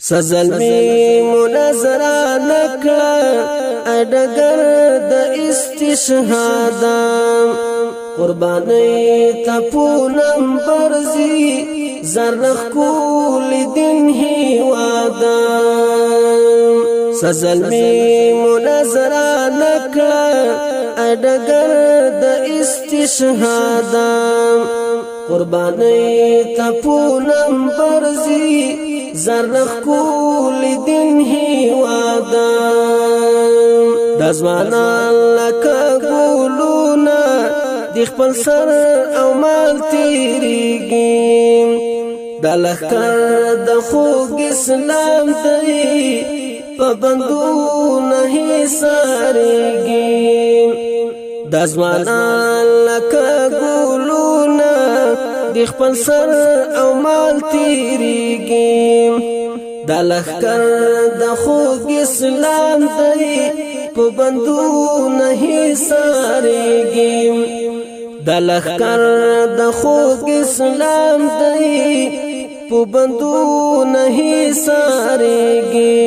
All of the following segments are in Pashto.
سزلمی منظره نکړه اډګر د استشهادا قربانی ته پونم برزي زرخ کول دین هیوادا سزلمی منظره نکړه اډګر د استشهادا قربانی ته پونم برزي زرخ کول دین هیوادا دزوانان لکه ګلونا د خپل سر او مال تیریږي د لښکر د خوږ اسلام دی په بندونه حصارېږي دزوانان لکه ګلونا د خپل سر او مال تیریږي د لښکر د خوږ اسلام دی په بندونه حصارېږي د لښکر د خوږ اسلام دی په بندونه حصارېږي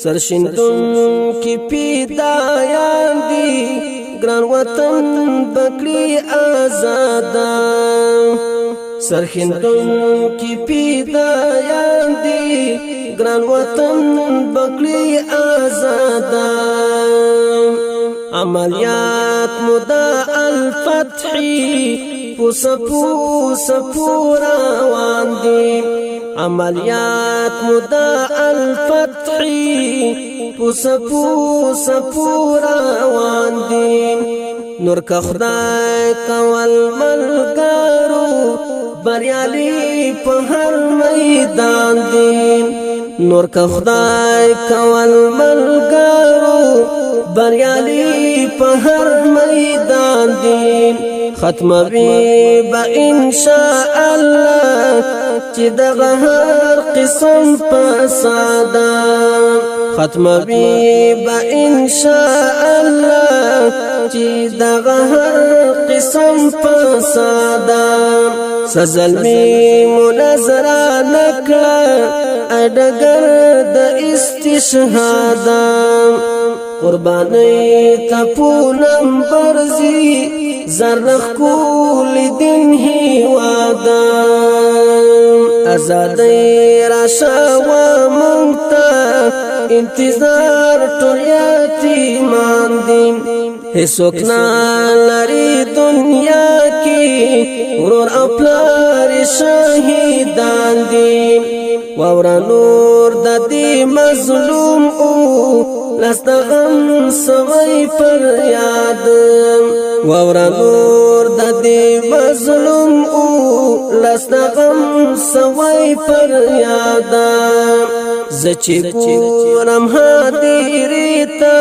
سرشیندونکي پیدایان دي ګران وطن بکړي آزادا سرښندونکي پیدایان دي ګران وطن بکړي آزادا عملیات مدى الفتح پوسپو روان دي عملیات مدى الفتح پوسپو روان دي نور که خدای کول ملګرو بریالي په هر میدان دي نور که خدای کول ملګرو بریالي په هر میدان دي ختموي به ان شاء الله چې دغه هر قسم فسادا ختموي به ان شاء الله چې دغه هر قسم فسادا سزلمی منظره نکړه اډګر د استشهادا قربانی ته پونم برزي زرخ کول دین هیوادا ازادۍ راشه و مونږ ته انتظار ټول یتیمان دي هیڅوک نه لري دنیا کې ورور او پلار شهیدان دي واوره نور د دې مظلوم او لستغم سوي فریاد واوره نور د دې مظلوم او لستغم سوي فریاد زچې ګورم هدیرې ته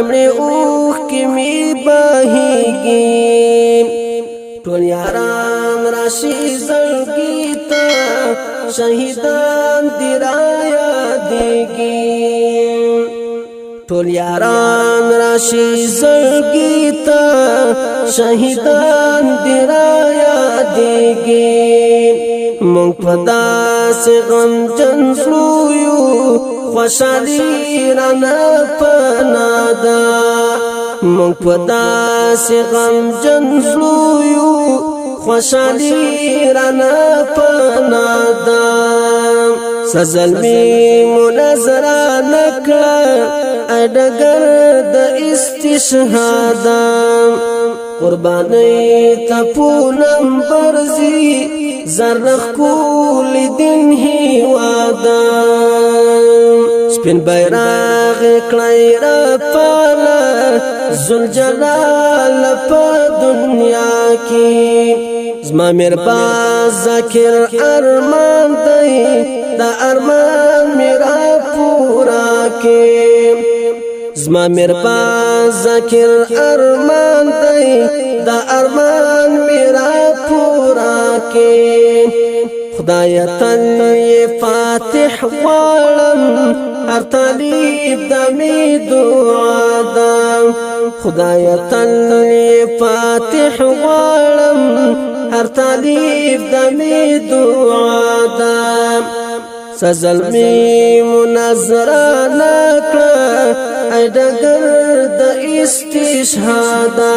مړې اوښ کې می بهيږي ټول یاران راشي زړګي ته شهیدان دی را یادېږي ټول یاران راشي زړګي ته شهیدان دی را یادېږي مونږ په داسې غمجن زړو یو خوشحالي رانه پناه ده مونږ په داسې غمجن زړو یو خوشحالي رانه پناه ده سزلمی منظره نکړه اډګر د استشهادا قربانی ته پونم برزي زرخ کول دین هیوادا سپین بیرغ کړی را پاله ذوالجلال په دنیا کې زما میرباز ذکر ارمان دی دا ارمان میرا پورا کې زما میرباز ذکر ارمان دی دا ارمان میرا پورا کې خدای تل فاتح غواړم هر طالب د می دعا ده خدای تل فاتح غواړم هر طالب د می دعا ده سزلمی منظره نکړه ای ډګر د استشهادا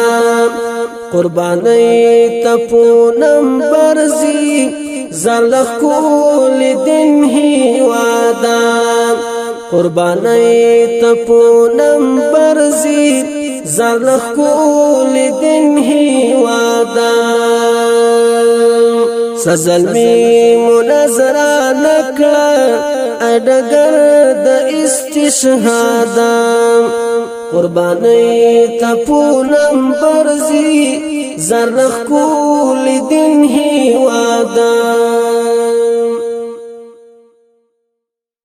قربانی ته پونم برزي زرلخ کول دین هیوادا قربانی ته پونم برزي زرلخ کول دین هیوادا سزلمی منظره نکړه ای ډګر د استشهادا قربانی ته پونم برزي زرخ کول دین هیوادا